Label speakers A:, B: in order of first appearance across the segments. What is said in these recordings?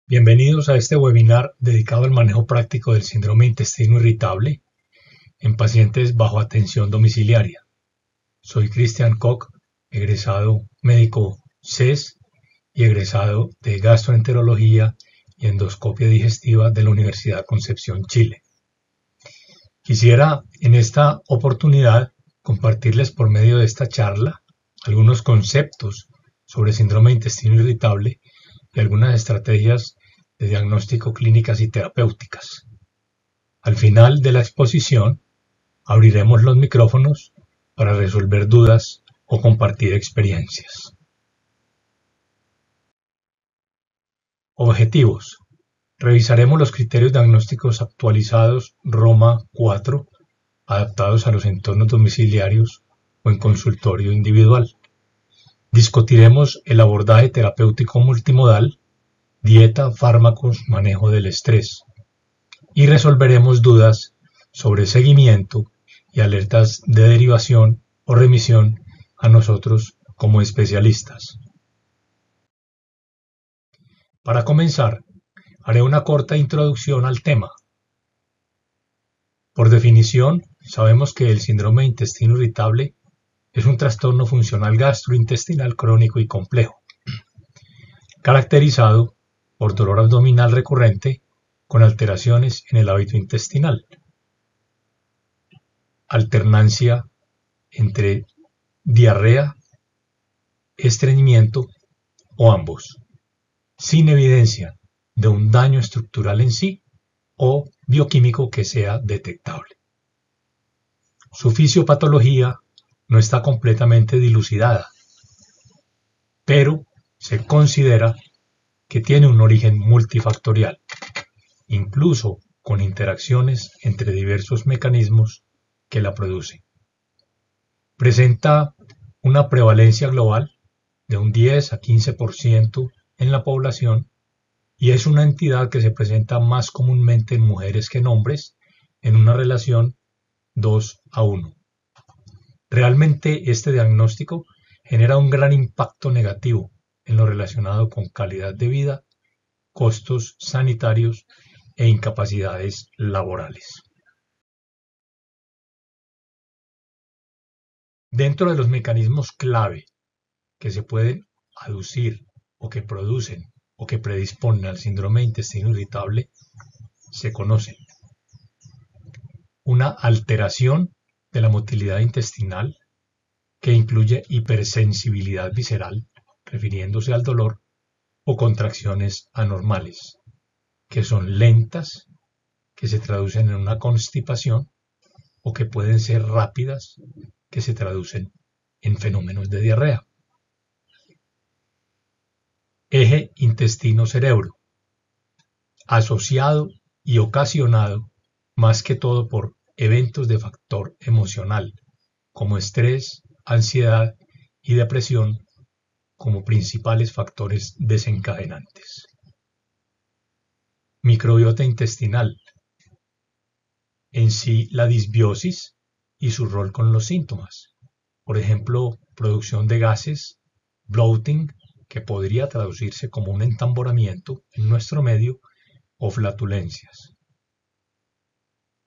A: Bienvenidos a este webinar dedicado al manejo práctico del síndrome de intestino irritable en pacientes bajo atención domiciliaria. Soy Cristian Koch, egresado médico CES y egresado de gastroenterología y endoscopia digestiva de la Universidad Concepción, Chile. Quisiera en esta oportunidad compartirles por medio de esta charla algunos conceptos sobre síndrome de intestino irritable y algunas estrategias de diagnóstico clínicas y terapéuticas. Al final de la exposición, abriremos los micrófonos para resolver dudas o compartir experiencias. Objetivos. Revisaremos los criterios diagnósticos actualizados Roma 4, adaptados a los entornos domiciliarios o en consultorio individual. Discutiremos el abordaje terapéutico multimodal, dieta, fármacos, manejo del estrés. Y resolveremos dudas sobre seguimiento y alertas de derivación o remisión a nosotros como especialistas. Para comenzar, haré una corta introducción al tema. Por definición, sabemos que el síndrome de intestino irritable es un trastorno funcional gastrointestinal crónico y complejo, caracterizado por dolor abdominal recurrente con alteraciones en el hábito intestinal, alternancia entre diarrea, estreñimiento o ambos, sin evidencia de un daño estructural en sí o bioquímico que sea detectable. Su fisiopatología no está completamente dilucidada, pero se considera que tiene un origen multifactorial, incluso con interacciones entre diversos mecanismos que la producen. Presenta una prevalencia global de un 10 a 15% en la población y es una entidad que se presenta más comúnmente en mujeres que en hombres en una relación 2:1. Realmente este diagnóstico genera un gran impacto negativo en lo relacionado con calidad de vida, costos sanitarios e incapacidades laborales. Dentro de los mecanismos clave que se pueden aducir o que producen o que predisponen al síndrome de intestino irritable, se conocen una alteración de la motilidad intestinal que incluye hipersensibilidad visceral, refiriéndose al dolor, o contracciones anormales, que son lentas, que se traducen en una constipación, o que pueden ser rápidas, que se traducen en fenómenos de diarrea. Eje intestino-cerebro, asociado y ocasionado más que todo por eventos de factor emocional, como estrés, ansiedad y depresión como principales factores desencadenantes. Microbiota intestinal, en sí la disbiosis y su rol con los síntomas. Por ejemplo, producción de gases, bloating, que podría traducirse como un entamboramiento en nuestro medio, o flatulencias.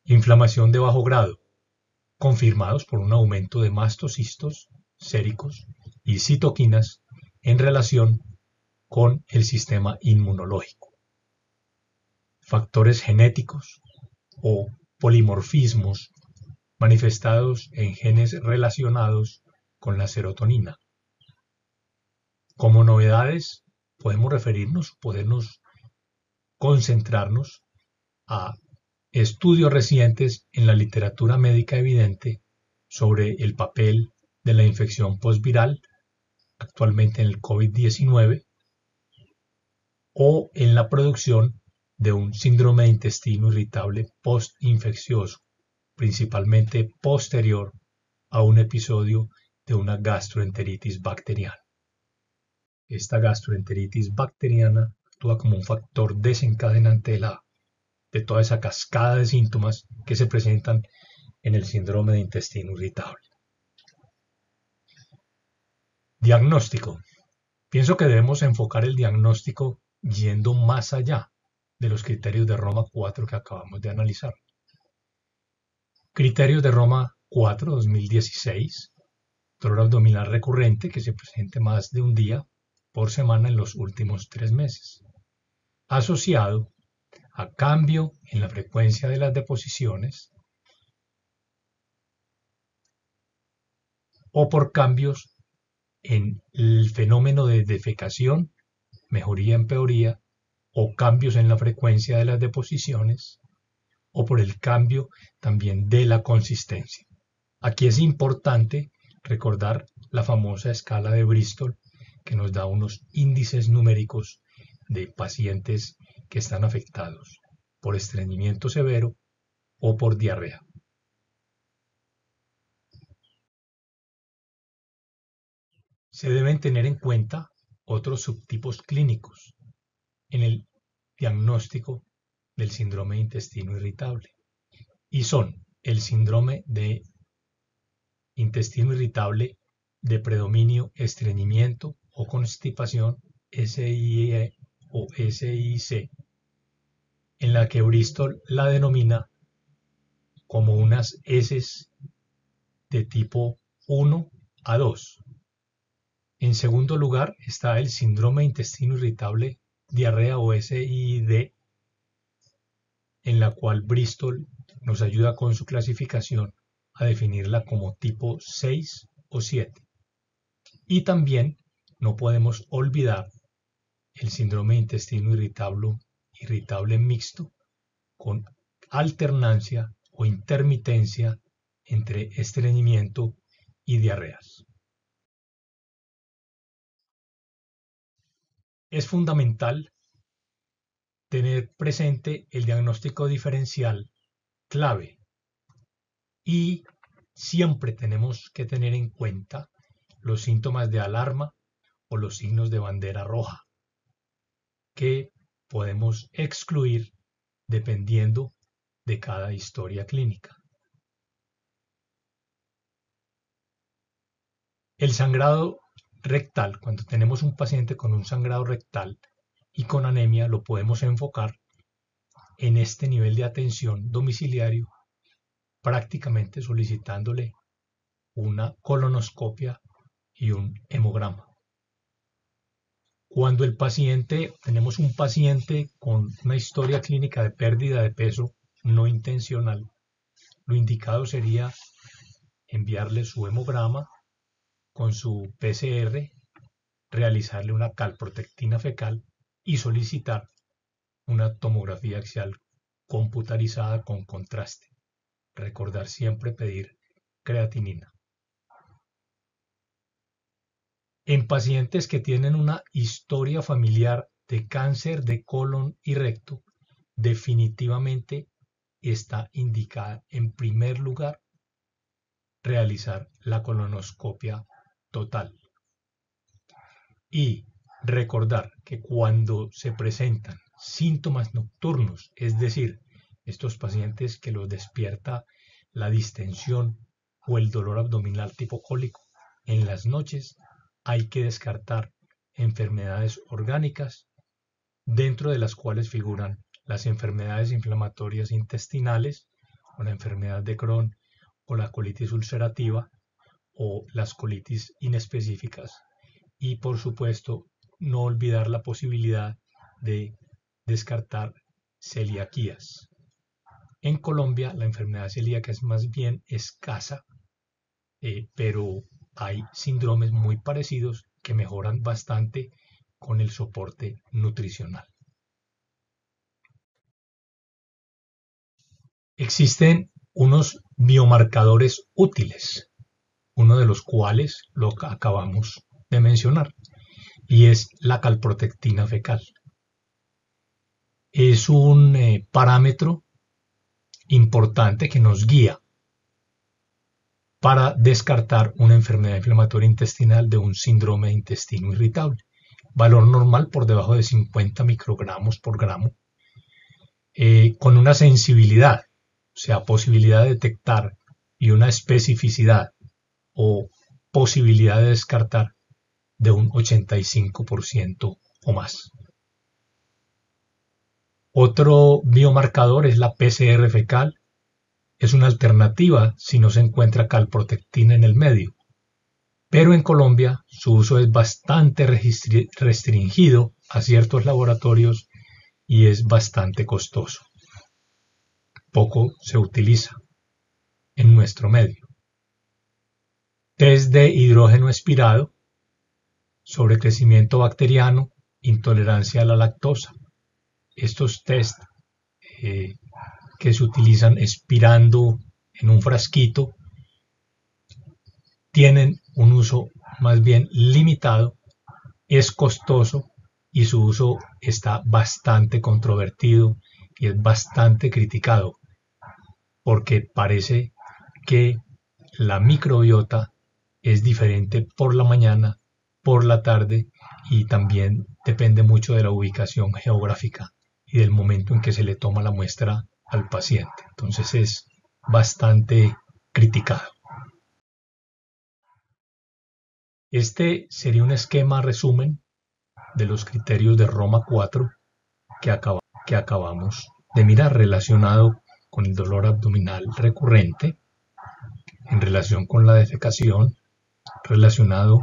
A: Inflamación de bajo grado, confirmados por un aumento de mastocistos, séricos y citoquinas en relación con el sistema inmunológico. Factores genéticos o polimorfismos manifestados en genes relacionados con la serotonina. Como novedades, podemos concentrarnos a estudios recientes en la literatura médica evidente sobre el papel de la infección postviral, actualmente en el COVID-19, o en la producción de un síndrome de intestino irritable postinfeccioso, principalmente posterior a un episodio de una gastroenteritis bacteriana. Esta gastroenteritis bacteriana actúa como un factor desencadenante de toda esa cascada de síntomas que se presentan en el síndrome de intestino irritable. Diagnóstico. Pienso que debemos enfocar el diagnóstico yendo más allá de los criterios de Roma 4 que acabamos de analizar. Criterios de Roma 4, 2016, dolor abdominal recurrente que se presente más de un día por semana en los últimos 3 meses, asociado a cambio en la frecuencia de las deposiciones o por cambios en el fenómeno de defecación, mejoría, empeoría, o cambios en la frecuencia de las deposiciones, o por el cambio también de la consistencia. Aquí es importante recordar la famosa escala de Bristol, que nos da unos índices numéricos de pacientes que están afectados por estreñimiento severo o por diarrea. Se deben tener en cuenta otros subtipos clínicos en el diagnóstico del síndrome de intestino irritable, y son el síndrome de intestino irritable de predominio estreñimiento o constipación, SIE o SIC, en la que Bristol la denomina como unas heces de tipo 1 a 2. En segundo lugar está el síndrome de intestino irritable diarrea o SID, en la cual Bristol nos ayuda con su clasificación a definirla como tipo 6 o 7. Y también no podemos olvidar el síndrome de intestino irritable mixto con alternancia o intermitencia entre estreñimiento y diarreas. Es fundamental tener presente el diagnóstico diferencial clave y siempre tenemos que tener en cuenta los síntomas de alarma o los signos de bandera roja que podemos excluir dependiendo de cada historia clínica. El sangrado rectal, cuando tenemos un paciente con un sangrado rectal y con anemia, lo podemos enfocar en este nivel de atención domiciliario, prácticamente solicitándole una colonoscopia y un hemograma. Cuando tenemos un paciente con una historia clínica de pérdida de peso no intencional, lo indicado sería enviarle su hemograma con su PCR, realizarle una calprotectina fecal y solicitar una tomografía axial computarizada con contraste. Recordar siempre pedir creatinina. En pacientes que tienen una historia familiar de cáncer de colon y recto, definitivamente está indicada en primer lugar realizar la colonoscopia total. Y recordar que cuando se presentan síntomas nocturnos, es decir, estos pacientes que los despierta la distensión o el dolor abdominal tipo cólico en las noches, hay que descartar enfermedades orgánicas, dentro de las cuales figuran las enfermedades inflamatorias intestinales, o la enfermedad de Crohn, o la colitis ulcerativa, o las colitis inespecíficas. Y por supuesto, no olvidar la posibilidad de descartar celiaquías. En Colombia, la enfermedad celíaca es más bien escasa, pero hay síndromes muy parecidos que mejoran bastante con el soporte nutricional. Existen unos biomarcadores útiles, uno de los cuales lo acabamos de mencionar, y es la calprotectina fecal. Es un parámetro importante que nos guía para descartar una enfermedad inflamatoria intestinal de un síndrome de intestino irritable. Valor normal por debajo de 50 microgramos por gramo, con una sensibilidad, o sea, posibilidad de detectar y una especificidad o posibilidad de descartar de un 85% o más. Otro biomarcador es la PCR fecal. Es una alternativa si no se encuentra calprotectina en el medio. Pero en Colombia su uso es bastante restringido a ciertos laboratorios y es bastante costoso. Poco se utiliza en nuestro medio. Test de hidrógeno expirado, sobrecrecimiento bacteriano, intolerancia a la lactosa. Estos test que se utilizan expirando en un frasquito tienen un uso más bien limitado, es costoso y su uso está bastante controvertido y es bastante criticado porque parece que la microbiota es diferente por la mañana, por la tarde y también depende mucho de la ubicación geográfica y del momento en que se le toma la muestra al paciente. Entonces es bastante criticado. Este sería un esquema resumen de los criterios de Roma 4 que acabamos de mirar relacionado con el dolor abdominal recurrente, en relación con la defecación, relacionado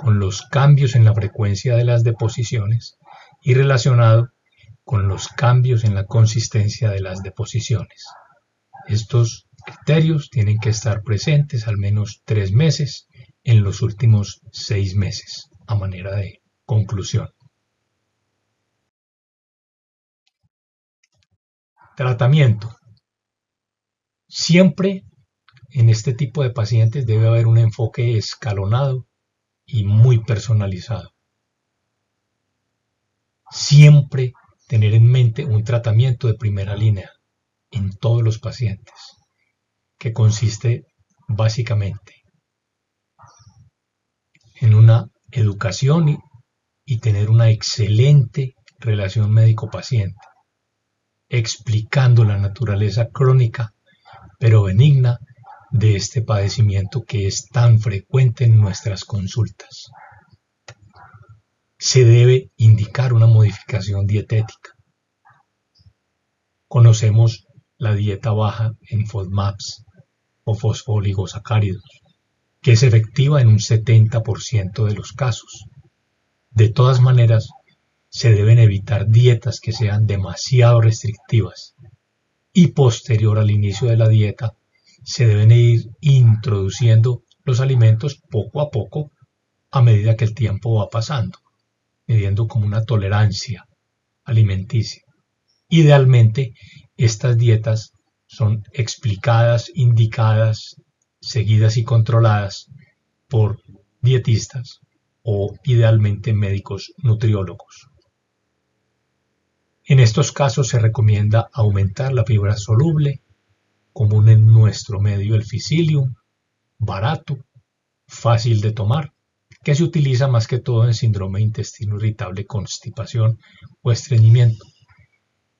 A: con los cambios en la frecuencia de las deposiciones y relacionado con los cambios en la consistencia de las deposiciones. Estos criterios tienen que estar presentes al menos 3 meses en los últimos 6 meses, a manera de conclusión. Tratamiento. Siempre en este tipo de pacientes debe haber un enfoque escalonado y muy personalizado. Siempre tener en mente un tratamiento de primera línea en todos los pacientes, que consiste básicamente en una educación y tener una excelente relación médico-paciente, explicando la naturaleza crónica pero benigna de este padecimiento que es tan frecuente en nuestras consultas. Se debe indicar una modificación dietética. Conocemos la dieta baja en FODMAPs o fosfoligosacáridos, que es efectiva en un 70% de los casos. De todas maneras, se deben evitar dietas que sean demasiado restrictivas y posterior al inicio de la dieta se deben ir introduciendo los alimentos poco a poco a medida que el tiempo va pasando, midiendo como una tolerancia alimenticia. Idealmente, estas dietas son explicadas, indicadas, seguidas y controladas por dietistas o idealmente médicos nutriólogos. En estos casos se recomienda aumentar la fibra soluble, común en nuestro medio el Psyllium, barato, fácil de tomar, que se utiliza más que todo en síndrome de intestino irritable, constipación o estreñimiento.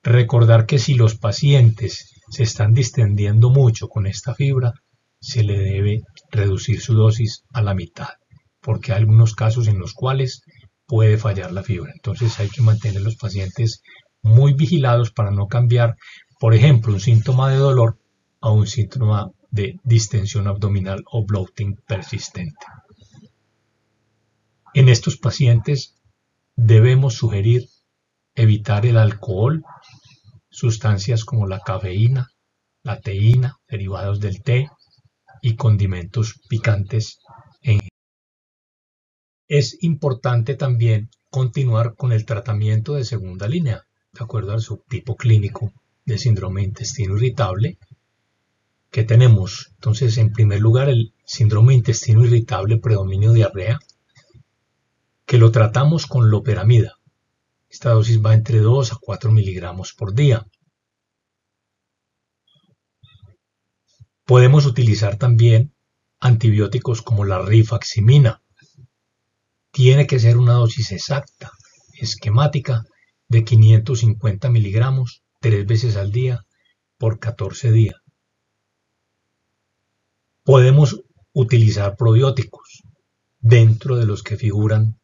A: Recordar que si los pacientes se están distendiendo mucho con esta fibra, se le debe reducir su dosis a la mitad, porque hay algunos casos en los cuales puede fallar la fibra. Entonces hay que mantener a los pacientes muy vigilados para no cambiar, por ejemplo, un síntoma de dolor a un síntoma de distensión abdominal o bloating persistente. En estos pacientes debemos sugerir evitar el alcohol, sustancias como la cafeína, la teína, derivados del té y condimentos picantes en general. Es importante también continuar con el tratamiento de segunda línea, de acuerdo al subtipo clínico de síndrome de intestino irritable que tenemos. Entonces, en primer lugar, el síndrome de intestino irritable predominio diarrea, que lo tratamos con loperamida. Esta dosis va entre 2 a 4 miligramos por día. Podemos utilizar también antibióticos como la rifaximina. Tiene que ser una dosis exacta, esquemática, de 550 miligramos 3 veces al día por 14 días. Podemos utilizar probióticos, dentro de los que figuran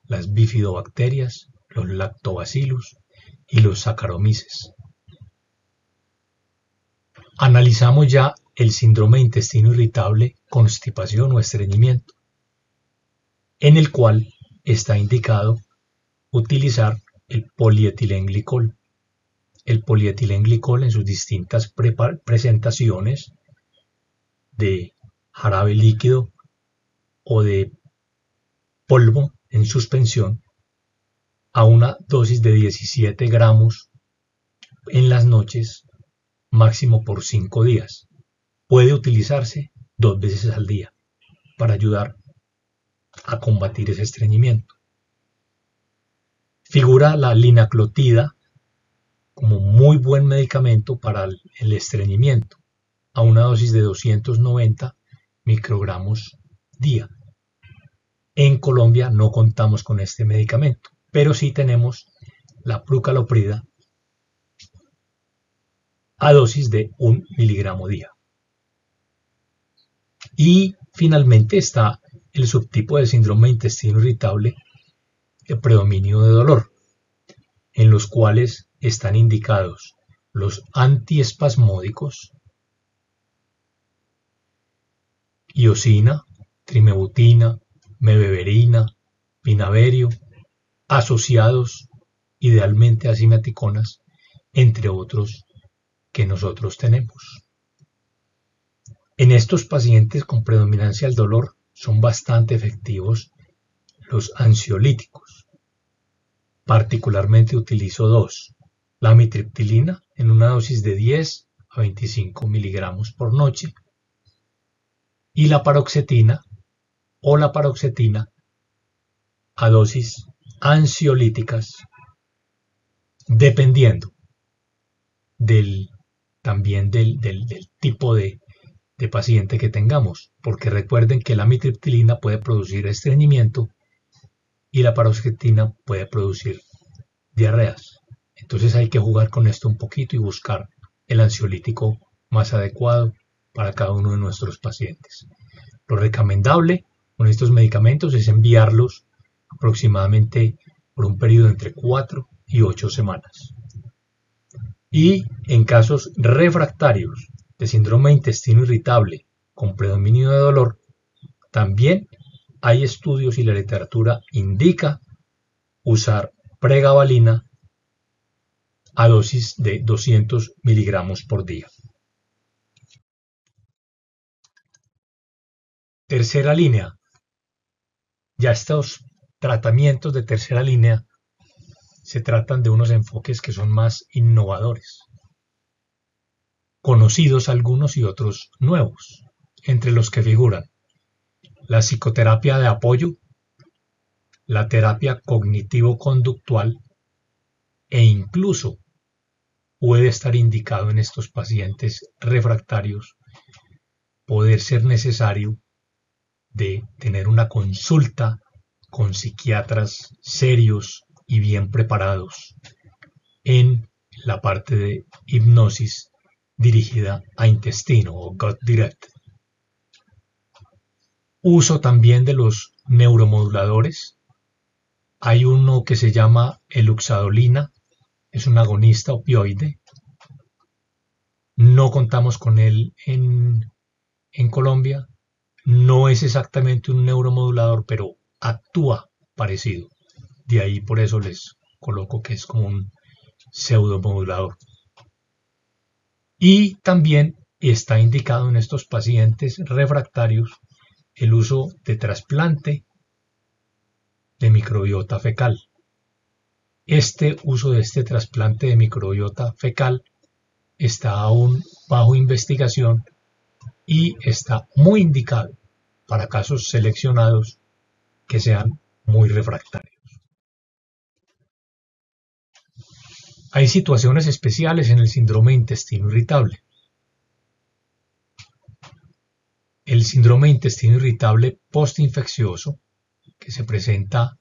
A: las bifidobacterias, los lactobacillus y los Saccharomyces. Analizamos ya el síndrome de intestino irritable, constipación o estreñimiento, en el cual está indicado utilizar el polietilenglicol. El polietilenglicol en sus distintas presentaciones de jarabe líquido o de polvo en suspensión a una dosis de 17 gramos en las noches, máximo por 5 días. Puede utilizarse 2 veces al día para ayudar a combatir ese estreñimiento. Figura la linaclotida como muy buen medicamento para el estreñimiento, a una dosis de 290 microgramos día. En Colombia no contamos con este medicamento, pero sí tenemos la prucaloprida a dosis de 1 miligramo día. Y finalmente está el subtipo de síndrome de intestino irritable de predominio de dolor, en los cuales están indicados los antiespasmódicos, iosina, trimebutina, mebeverina, pinaverio, asociados idealmente a simeticonas, entre otros que nosotros tenemos. En estos pacientes con predominancia del dolor son bastante efectivos los ansiolíticos. Particularmente utilizo 2, la amitriptilina en una dosis de 10 a 25 miligramos por noche y la paroxetina o la paroxetina a dosis ansiolíticas, dependiendo también del tipo de paciente que tengamos, porque recuerden que la amitriptilina puede producir estreñimiento y la paroxetina puede producir diarreas. Entonces hay que jugar con esto un poquito y buscar el ansiolítico más adecuado para cada uno de nuestros pacientes. Lo recomendable con estos medicamentos es enviarlos aproximadamente por un periodo entre 4 y 8 semanas. Y en casos refractarios de síndrome de intestino irritable con predominio de dolor, también hay estudios y la literatura indica usar pregabalina a dosis de 200 miligramos por día. Tercera línea. Ya estos tratamientos de tercera línea se tratan de unos enfoques que son más innovadores, conocidos algunos y otros nuevos, entre los que figuran la psicoterapia de apoyo, la terapia cognitivo-conductual e incluso puede estar indicado en estos pacientes refractarios poder ser necesario de tener una consulta con psiquiatras serios y bien preparados en la parte de hipnosis dirigida a intestino o gut direct. Uso también de los neuromoduladores. Hay uno que se llama eluxadolina, es un agonista opioide. No contamos con él en Colombia. No es exactamente un neuromodulador, pero actúa parecido. De ahí por eso les coloco que es como un pseudomodulador. Y también está indicado en estos pacientes refractarios el uso de trasplante de microbiota fecal. Este uso de este trasplante de microbiota fecal está aún bajo investigación y está muy indicado para casos seleccionados que sean muy refractarios. Hay situaciones especiales en el síndrome de intestino irritable. El síndrome de intestino irritable postinfeccioso, que se presenta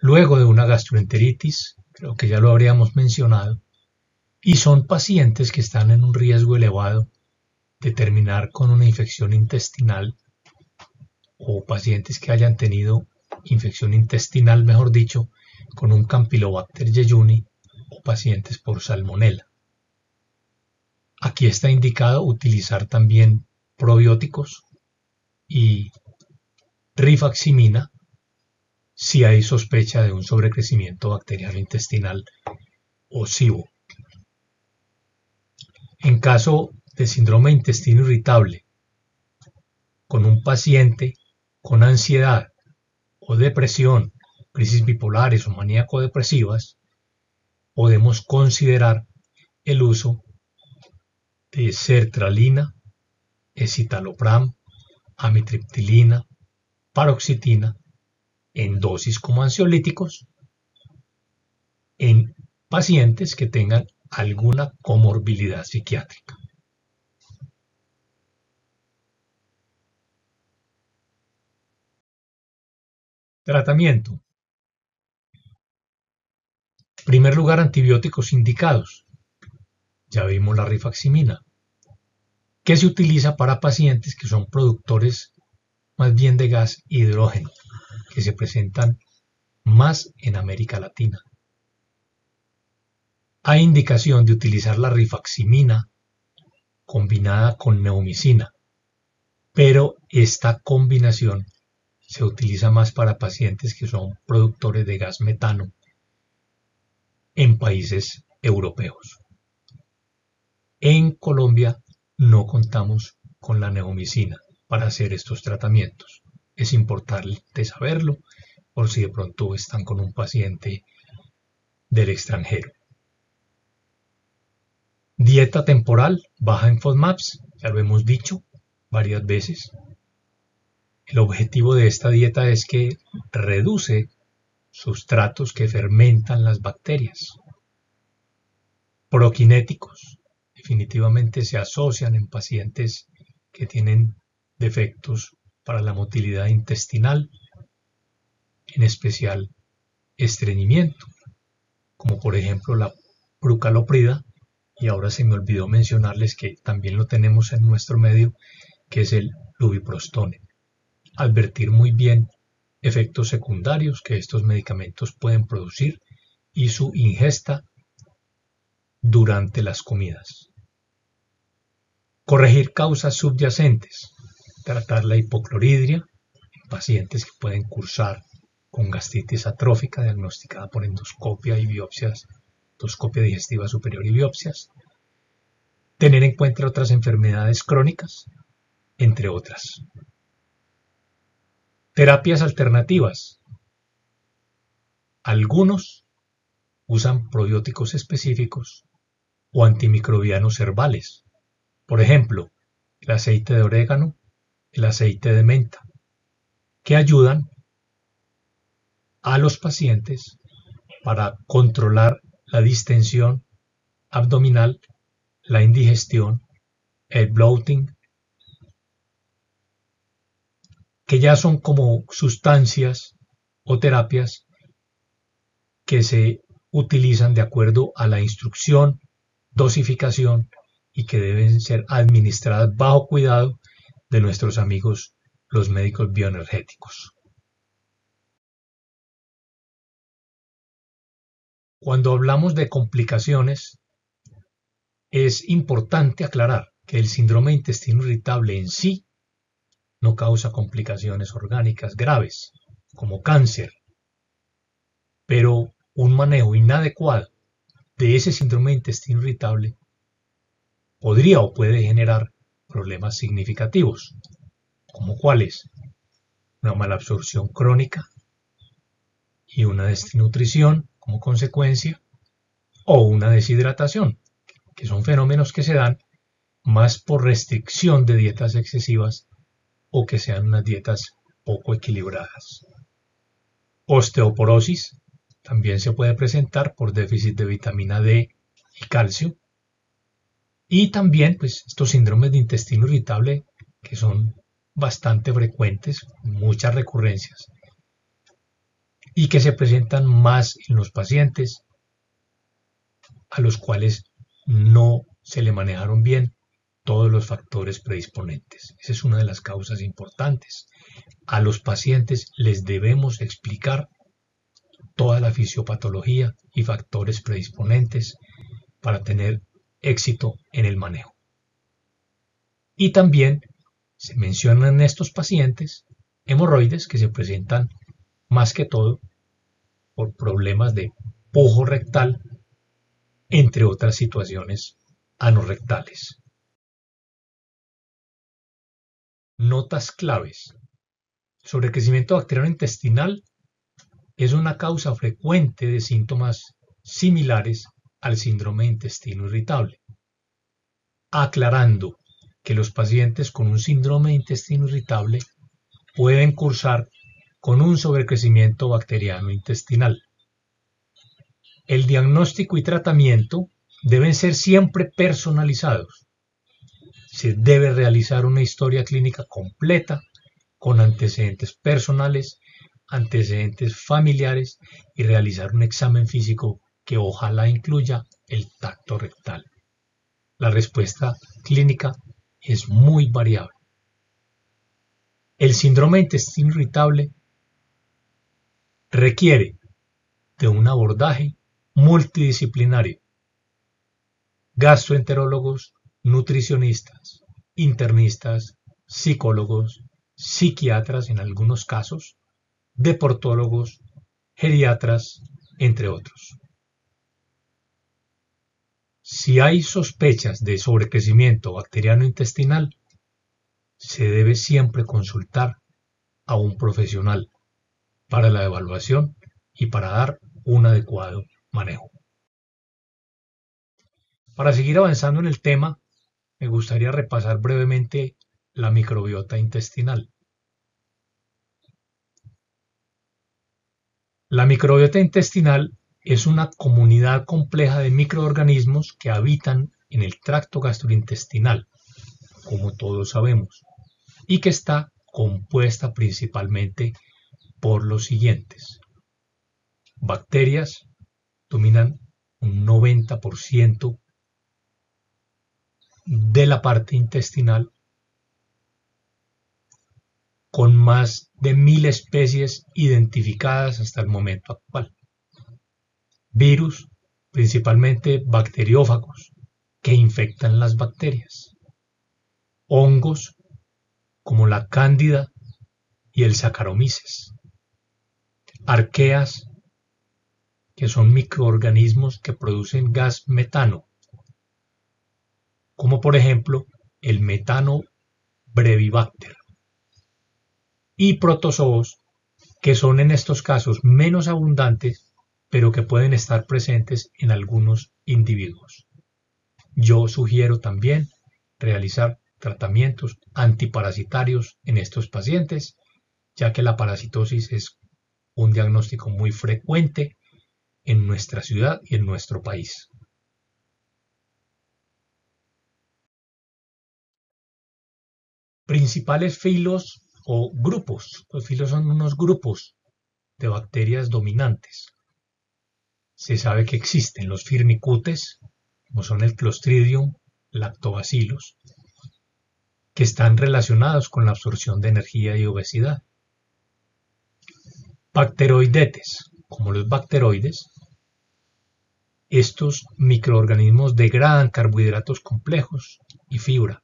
A: luego de una gastroenteritis, creo que ya lo habríamos mencionado, y son pacientes que están en un riesgo elevado de terminar con una infección intestinal o pacientes que hayan tenido infección intestinal, mejor dicho, con un Campylobacter jejuni o o pacientes por salmonela. Aquí está indicado utilizar también probióticos y rifaximina si hay sospecha de un sobrecrecimiento bacteriano intestinal o SIBO. En caso de síndrome de intestino irritable, con un paciente con ansiedad o depresión, crisis bipolares o maníaco-depresivas, podemos considerar el uso de sertralina, escitalopram, amitriptilina, paroxitina en dosis como ansiolíticos en pacientes que tengan alguna comorbilidad psiquiátrica. Tratamiento. En primer lugar, antibióticos indicados. Ya vimos la rifaximina, que se utiliza para pacientes que son productores más bien de gas hidrógeno, que se presentan más en América Latina. Hay indicación de utilizar la rifaximina combinada con neomicina, pero esta combinación se utiliza más para pacientes que son productores de gas metano en países europeos. En Colombia no contamos con la neomicina para hacer estos tratamientos. Es importante saberlo por si de pronto están con un paciente del extranjero. Dieta temporal baja en FODMAPs, ya lo hemos dicho varias veces. El objetivo de esta dieta es que reduce sustratos que fermentan las bacterias. Prokinéticos definitivamente se asocian en pacientes que tienen defectos para la motilidad intestinal, en especial estreñimiento, como por ejemplo la prucaloprida, y ahora se me olvidó mencionarles que también lo tenemos en nuestro medio, que es el lubiprostone. Advertir muy bien efectos secundarios que estos medicamentos pueden producir y su ingesta durante las comidas. Corregir causas subyacentes, tratar la hipocloridria en pacientes que pueden cursar con gastritis atrófica diagnosticada por endoscopia y biopsias, endoscopia digestiva superior y biopsias, tener en cuenta otras enfermedades crónicas, entre otras. Terapias alternativas. Algunos usan probióticos específicos o antimicrobianos herbales. Por ejemplo, el aceite de orégano, el aceite de menta, que ayudan a los pacientes para controlar la distensión abdominal, la indigestión, el bloating, que ya son como sustancias o terapias que se utilizan de acuerdo a la instrucción, dosificación y que deben ser administradas bajo cuidado de nuestros amigos los médicos bioenergéticos. Cuando hablamos de complicaciones, es importante aclarar que el síndrome de intestino irritable en sí no causa complicaciones orgánicas graves, como cáncer, pero un manejo inadecuado de ese síndrome de intestino irritable podría o puede generar problemas significativos, como cuáles: una mala absorción crónica y una desnutrición como consecuencia, o una deshidratación, que son fenómenos que se dan más por restricción de dietas excesivas o que sean unas dietas poco equilibradas. Osteoporosis también se puede presentar por déficit de vitamina D y calcio. Y también pues estos síndromes de intestino irritable que son bastante frecuentes, muchas recurrencias, y que se presentan más en los pacientes a los cuales no se le manejaron bien todos los factores predisponentes. Esa es una de las causas importantes. A los pacientes les debemos explicar toda la fisiopatología y factores predisponentes para tener éxito en el manejo. Y también se mencionan en estos pacientes hemorroides que se presentan más que todo por problemas de pujo rectal, entre otras situaciones anorrectales. Notas claves. Sobrecrecimiento bacteriano intestinal es una causa frecuente de síntomas similares al síndrome de intestino irritable, aclarando que los pacientes con un síndrome de intestino irritable pueden cursar con un sobrecrecimiento bacteriano intestinal. El diagnóstico y tratamiento deben ser siempre personalizados. Se debe realizar una historia clínica completa con antecedentes personales, antecedentes familiares y realizar un examen físico que ojalá incluya el tacto rectal. La respuesta clínica es muy variable. El síndrome de intestino irritable requiere de un abordaje multidisciplinario. Gastroenterólogos, nutricionistas, internistas, psicólogos, psiquiatras en algunos casos, deportólogos, geriatras, entre otros. Si hay sospechas de sobrecrecimiento bacteriano intestinal, se debe siempre consultar a un profesional para la evaluación y para dar un adecuado manejo. Para seguir avanzando en el tema, me gustaría repasar brevemente la microbiota intestinal. La microbiota intestinal es una comunidad compleja de microorganismos que habitan en el tracto gastrointestinal, como todos sabemos, y que está compuesta principalmente por los siguientes. Bacterias dominan un 90% de la parte intestinal, con más de 1000 especies identificadas hasta el momento actual. Virus, principalmente bacteriófagos, que infectan las bacterias. Hongos, como la cándida y el Saccharomyces. Arqueas, que son microorganismos que producen gas metano, como por ejemplo el metano brevibacter. Y protozoos, que son en estos casos menos abundantes, pero que pueden estar presentes en algunos individuos. Yo sugiero también realizar tratamientos antiparasitarios en estos pacientes, ya que la parasitosis es un diagnóstico muy frecuente en nuestra ciudad y en nuestro país. Principales filos o grupos. Los filos son unos grupos de bacterias dominantes. Se sabe que existen los firmicutes, como son el Clostridium, Lactobacillus, que están relacionados con la absorción de energía y obesidad. Bacteroidetes, como los bacteroides. Estos microorganismos degradan carbohidratos complejos y fibra.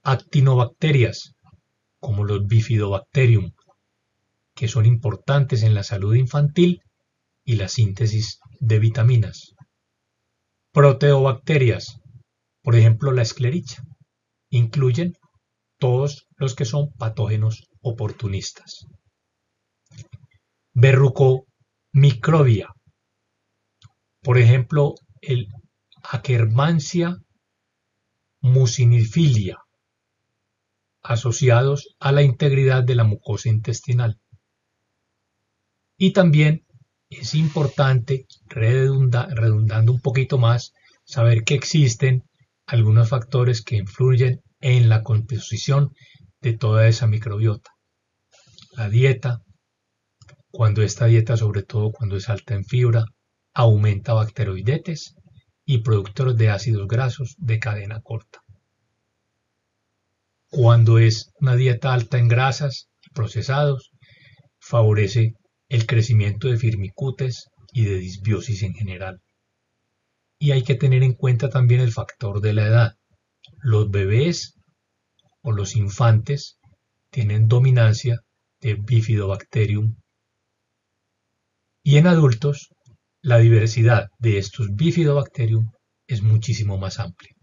A: Actinobacterias, como los Bifidobacterium, que son importantes en la salud infantil y la síntesis de vitaminas. Proteobacterias, por ejemplo la Escherichia, incluyen todos los que son patógenos oportunistas. Verrucomicrobia, por ejemplo el Akkermansia muciniphila, asociados a la integridad de la mucosa intestinal. Y también es importante, redundando un poquito más, saber que existen algunos factores que influyen en la composición de toda esa microbiota. La dieta, cuando esta dieta, sobre todo cuando es alta en fibra, aumenta bacteroidetes y productores de ácidos grasos de cadena corta. Cuando es una dieta alta en grasas y procesados, favorece el crecimiento de firmicutes y de disbiosis en general. Y hay que tener en cuenta también el factor de la edad. Los bebés o los infantes tienen dominancia de Bifidobacterium y en adultos la diversidad de estos Bifidobacterium es muchísimo más amplia.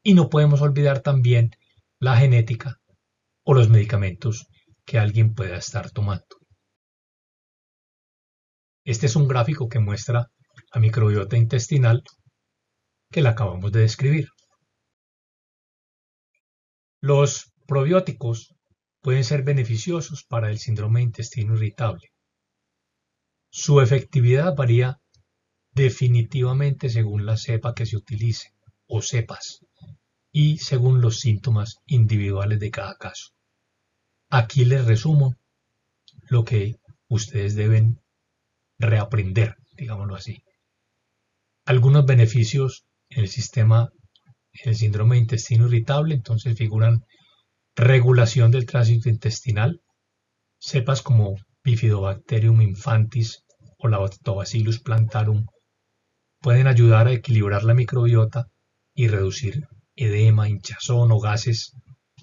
A: Y no podemos olvidar también la genética o los medicamentos que alguien pueda estar tomando. Este es un gráfico que muestra la microbiota intestinal que la acabamos de describir. Los probióticos pueden ser beneficiosos para el síndrome de intestino irritable. Su efectividad varía definitivamente según la cepa que se utilice o cepas y según los síntomas individuales de cada caso. Aquí les resumo lo que ustedes deben reaprender, digámoslo así. Algunos beneficios en el síndrome de intestino irritable, entonces figuran regulación del tránsito intestinal, cepas como Bifidobacterium infantis o Lactobacillus plantarum pueden ayudar a equilibrar la microbiota y reducir edema, hinchazón o gases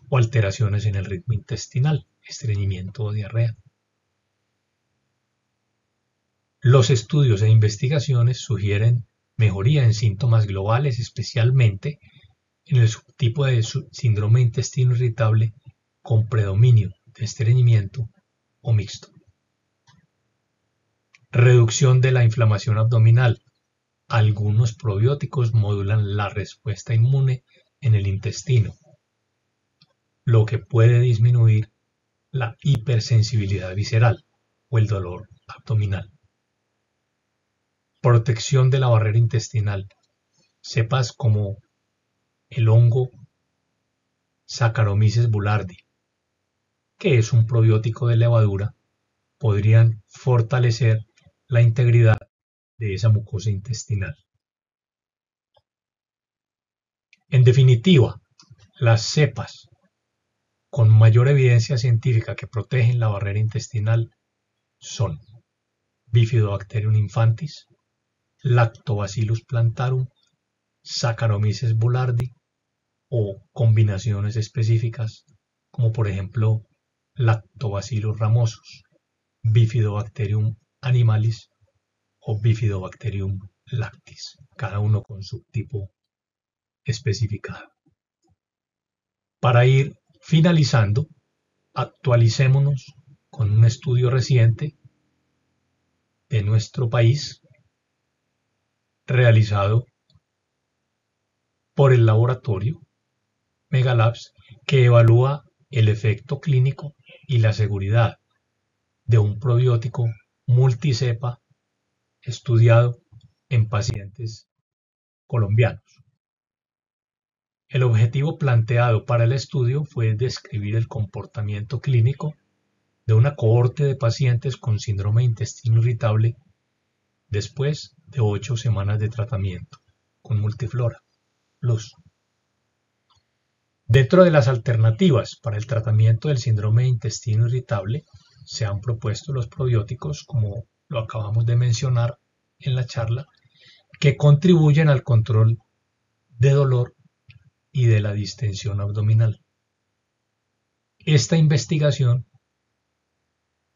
A: o alteraciones en el ritmo intestinal, estreñimiento o diarrea. Los estudios e investigaciones sugieren mejoría en síntomas globales, especialmente en el subtipo de síndrome de intestino irritable con predominio de estreñimiento o mixto. Reducción de la inflamación abdominal. Algunos probióticos modulan la respuesta inmune en el intestino, lo que puede disminuir la hipersensibilidad visceral o el dolor abdominal. Protección de la barrera intestinal. Cepas como el hongo Saccharomyces boulardii, que es un probiótico de levadura, podrían fortalecer la integridad de esa mucosa intestinal. En definitiva, las cepas con mayor evidencia científica que protegen la barrera intestinal son Bifidobacterium infantis, Lactobacillus plantarum, Saccharomyces boulardii o combinaciones específicas como por ejemplo Lactobacillus ramosus, Bifidobacterium animalis o Bifidobacterium lactis, cada uno con su tipo especificado. Para ir finalizando, actualicémonos con un estudio reciente de nuestro país realizado por el laboratorio Megalabs que evalúa el efecto clínico y la seguridad de un probiótico multicepa estudiado en pacientes colombianos. El objetivo planteado para el estudio fue describir el comportamiento clínico de una cohorte de pacientes con síndrome de intestino irritable después de 8 semanas de tratamiento con Multiflora Plus. Dentro de las alternativas para el tratamiento del síndrome de intestino irritable se han propuesto los probióticos, como lo acabamos de mencionar en la charla, que contribuyen al control de dolor y de la distensión abdominal. Esta investigación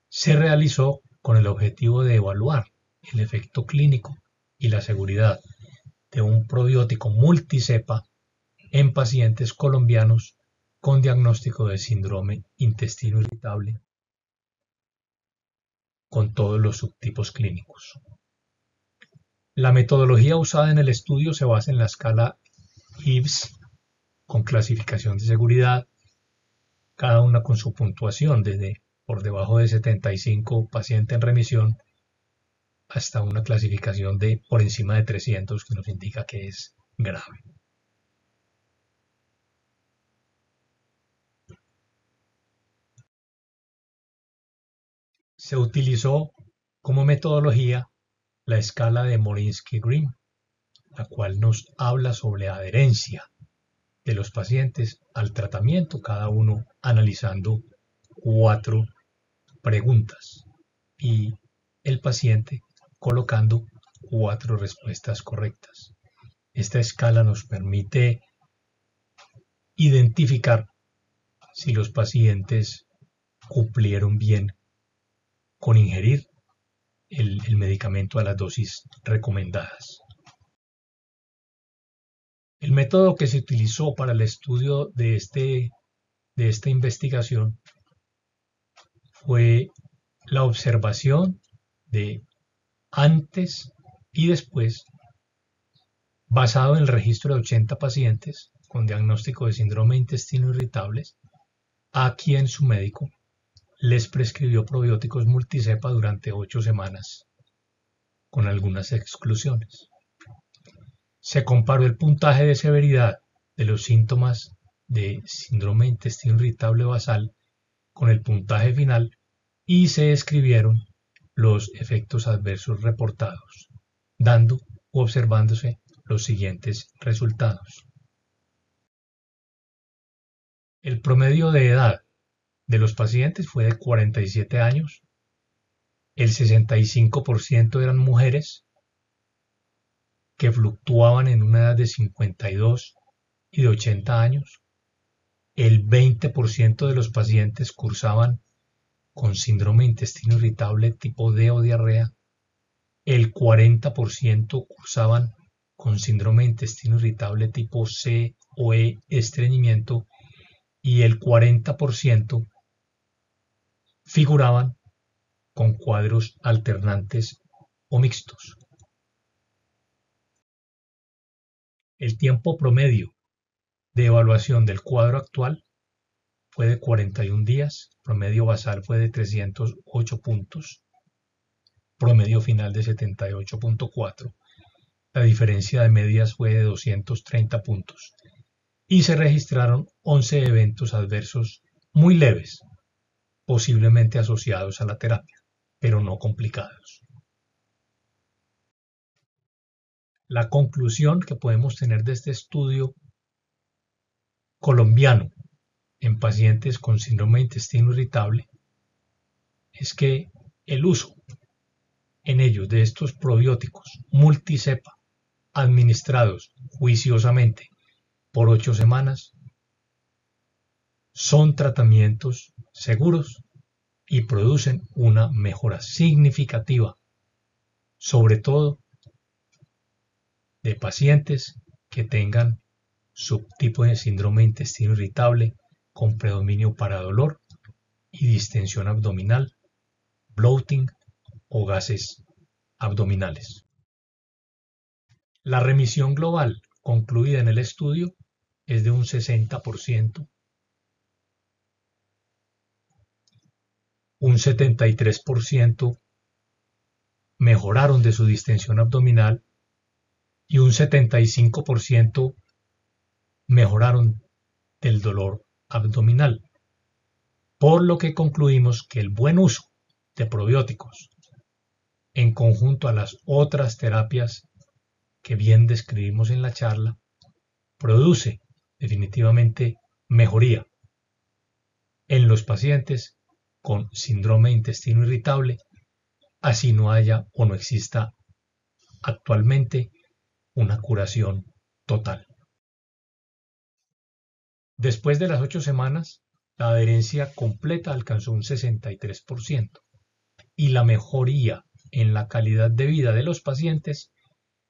A: se realizó con el objetivo de evaluar el efecto clínico y la seguridad de un probiótico multicepa en pacientes colombianos con diagnóstico de síndrome intestino irritable con todos los subtipos clínicos. La metodología usada en el estudio se basa en la escala IBS con clasificación de seguridad, cada una con su puntuación desde por debajo de 75 paciente en remisión hasta una clasificación de por encima de 300 que nos indica que es grave. Se utilizó como metodología la escala de Morinsky-Green, la cual nos habla sobre la adherencia de los pacientes al tratamiento, cada uno analizando 4 preguntas y el paciente colocando 4 respuestas correctas. Esta escala nos permite identificar si los pacientes cumplieron bien con ingerir el medicamento a las dosis recomendadas. El método que se utilizó para el estudio de esta investigación fue la observación de antes y después, basado en el registro de 80 pacientes con diagnóstico de síndrome de intestino irritable, a quien su médico les prescribió probióticos multicepa durante 8 semanas, con algunas exclusiones. Se comparó el puntaje de severidad de los síntomas de síndrome de intestino irritable basal con el puntaje final y se describieron los efectos adversos reportados, dando u observándose los siguientes resultados. El promedio de edad de los pacientes fue de 47 años, el 65% eran mujeres que fluctuaban en una edad de 52 y de 80 años, el 20% de los pacientes cursaban con síndrome de intestino irritable tipo D o diarrea, el 40% cursaban con síndrome de intestino irritable tipo C o E, estreñimiento, y el 40% figuraban con cuadros alternantes o mixtos. El tiempo promedio de evaluación del cuadro actual fue de 41 días, promedio basal fue de 308 puntos, promedio final de 78.4, la diferencia de medias fue de 230 puntos y se registraron 11 eventos adversos muy leves, posiblemente asociados a la terapia, pero no complicados. La conclusión que podemos tener de este estudio colombiano en pacientes con síndrome de intestino irritable es que el uso en ellos de estos probióticos multicepa administrados juiciosamente por 8 semanas son tratamientos seguros y producen una mejora significativa, sobre todo de pacientes que tengan subtipo de síndrome de intestino irritable con predominio para dolor y distensión abdominal, bloating o gases abdominales. La remisión global concluida en el estudio es de un 60%, un 73% mejoraron de su distensión abdominal y un 75% mejoraron del dolor abdominal, por lo que concluimos que el buen uso de probióticos en conjunto a las otras terapias que bien describimos en la charla produce definitivamente mejoría en los pacientes con síndrome de intestino irritable, así no haya o no exista actualmente una curación total. Después de las 8 semanas, la adherencia completa alcanzó un 63% y la mejoría en la calidad de vida de los pacientes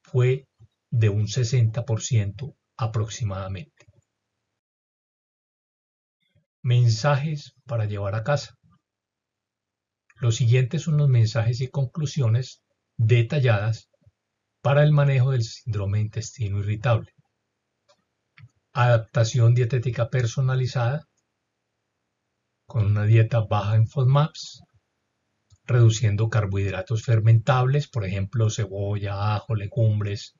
A: fue de un 60% aproximadamente. Mensajes para llevar a casa. Los siguientes son los mensajes y conclusiones detalladas para el manejo del síndrome de intestino irritable. Adaptación dietética personalizada con una dieta baja en FODMAPs, reduciendo carbohidratos fermentables, por ejemplo cebolla, ajo, legumbres,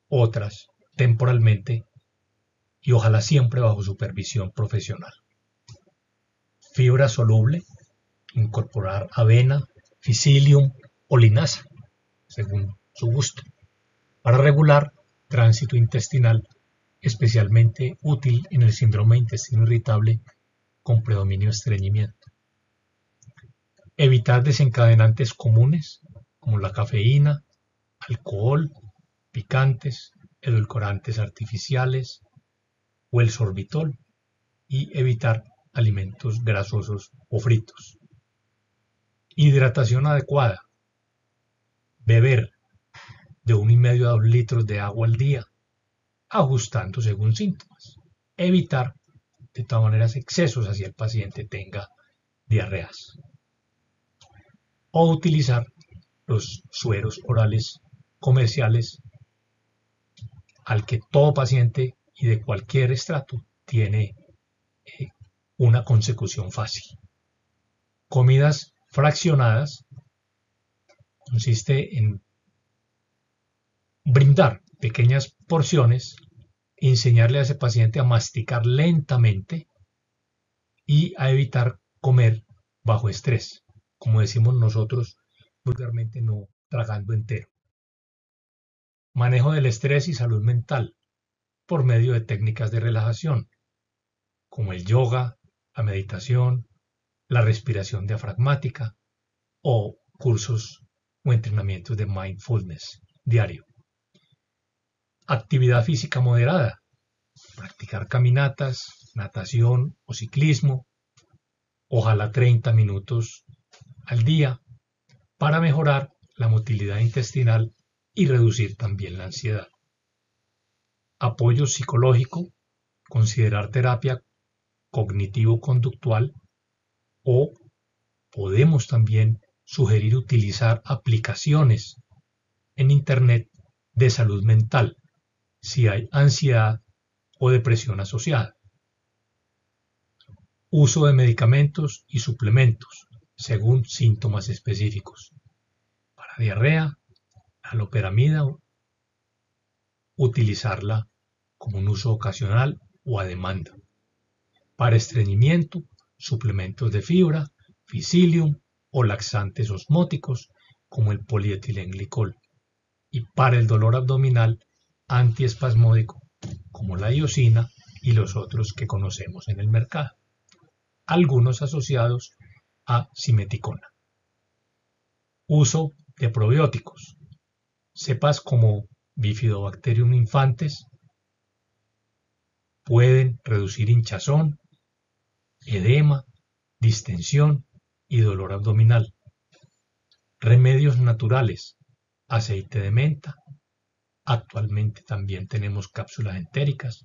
A: otras temporalmente y ojalá siempre bajo supervisión profesional. Fibra soluble, incorporar avena, psyllium o linaza, según su gusto, para regular tránsito intestinal, especialmente útil en el síndrome de intestino irritable con predominio estreñimiento. Evitar desencadenantes comunes como la cafeína, alcohol, picantes, edulcorantes artificiales o el sorbitol, y evitar alimentos grasosos o fritos. Hidratación adecuada. Beber de 1,5 a 2 litros de agua al día, ajustando según síntomas. Evitar de todas maneras excesos así el paciente tenga diarreas. O utilizar los sueros orales comerciales al que todo paciente y de cualquier estrato tiene una consecución fácil. Comidas fraccionadas consiste en brindar pequeñas porciones, enseñarle a ese paciente a masticar lentamente y a evitar comer bajo estrés, como decimos nosotros vulgarmente, no tragando entero. Manejo del estrés y salud mental por medio de técnicas de relajación, como el yoga, la meditación, la respiración diafragmática o cursos o entrenamientos de mindfulness diario. Actividad física moderada, practicar caminatas, natación o ciclismo, ojalá 30 minutos al día, para mejorar la motilidad intestinal y reducir también la ansiedad. Apoyo psicológico, considerar terapia cognitivo-conductual, o podemos también sugerir utilizar aplicaciones en Internet de salud mental si hay ansiedad o depresión asociada. Uso de medicamentos y suplementos según síntomas específicos. Para diarrea, la loperamida, utilizarla como un uso ocasional o a demanda. Para estreñimiento, suplementos de fibra, psyllium o laxantes osmóticos como el polietilenglicol. Y para el dolor abdominal, antiespasmódico como la iosina y los otros que conocemos en el mercado, algunos asociados a simeticona. Uso de probióticos. Cepas como Bifidobacterium infantis pueden reducir hinchazón, edema, distensión y dolor abdominal. Remedios naturales. Aceite de menta. Actualmente también tenemos cápsulas entéricas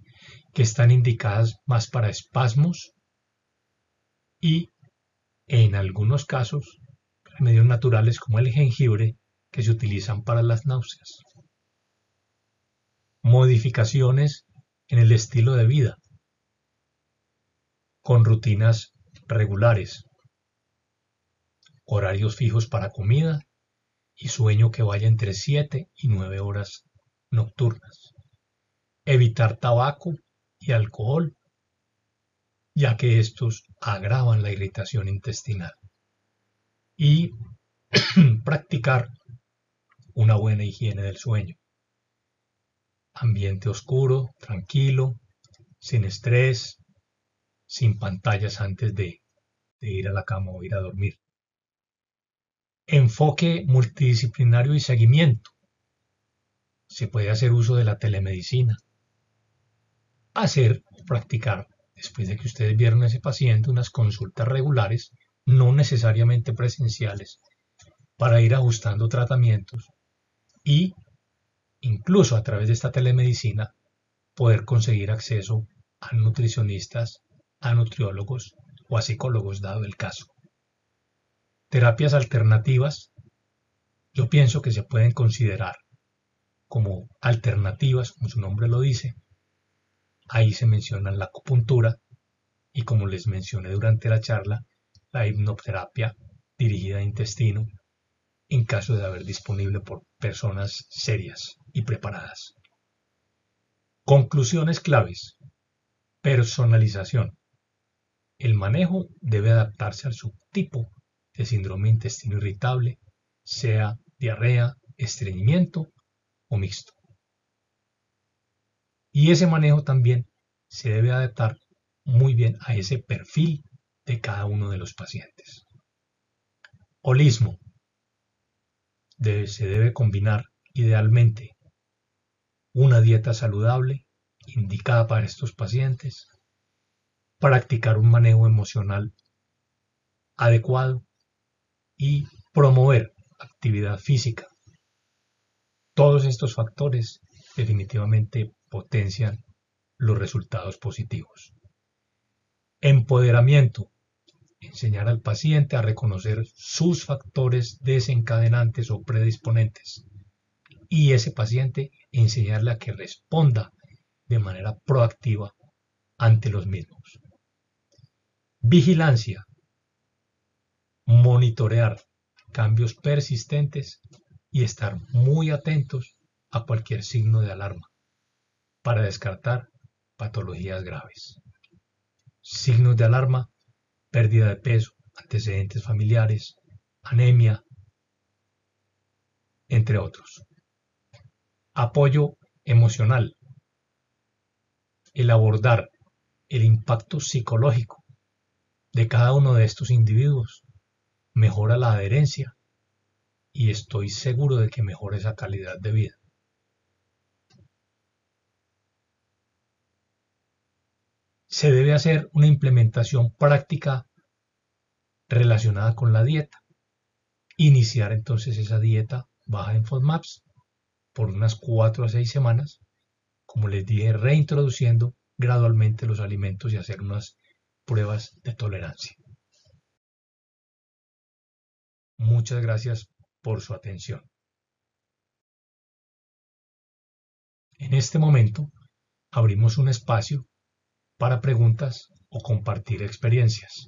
A: que están indicadas más para espasmos y en algunos casos remedios naturales como el jengibre que se utilizan para las náuseas. Modificaciones en el estilo de vida con rutinas regulares, horarios fijos para comida y sueño que vaya entre 7 y 9 horas nocturnas. Evitar tabaco y alcohol, ya que estos agravan la irritación intestinal. Y practicar una buena higiene del sueño. Ambiente oscuro, tranquilo, sin estrés, sin pantallas antes de ir a la cama o ir a dormir. Enfoque multidisciplinario y seguimiento. Se puede hacer uso de la telemedicina. Hacer o practicar, después de que ustedes vieron a ese paciente, unas consultas regulares, no necesariamente presenciales, para ir ajustando tratamientos y incluso a través de esta telemedicina poder conseguir acceso a nutricionistas, a nutriólogos o a psicólogos dado el caso. Terapias alternativas, yo pienso que se pueden considerar como alternativas, como su nombre lo dice. Ahí se menciona la acupuntura y, como les mencioné durante la charla, la hipnoterapia dirigida a intestino en caso de haber disponible por personas serias y preparadas. Conclusiones claves. Personalización. El manejo debe adaptarse al subtipo de síndrome de intestino irritable, sea diarrea, estreñimiento o mixto. Y ese manejo también se debe adaptar muy bien a ese perfil de cada uno de los pacientes. Holismo. Se debe combinar idealmente una dieta saludable indicada para estos pacientes, practicar un manejo emocional adecuado y promover actividad física. Todos estos factores definitivamente potencian los resultados positivos. Empoderamiento. Enseñar al paciente a reconocer sus factores desencadenantes o predisponentes y ese paciente enseñarle a que responda de manera proactiva ante los mismos. Vigilancia. Monitorear cambios persistentes y estar muy atentos a cualquier signo de alarma para descartar patologías graves. Signos de alarma: pérdida de peso, antecedentes familiares, anemia, entre otros. Apoyo emocional. El abordar el impacto psicológico de cada uno de estos individuos mejora la adherencia y estoy seguro de que mejora esa calidad de vida. Se debe hacer una implementación práctica relacionada con la dieta. Iniciar entonces esa dieta baja en FODMAPs por unas 4 a 6 semanas, como les dije, reintroduciendo gradualmente los alimentos y hacer unas pruebas de tolerancia. Muchas gracias por su atención. En este momento abrimos un espacio para preguntas o compartir experiencias.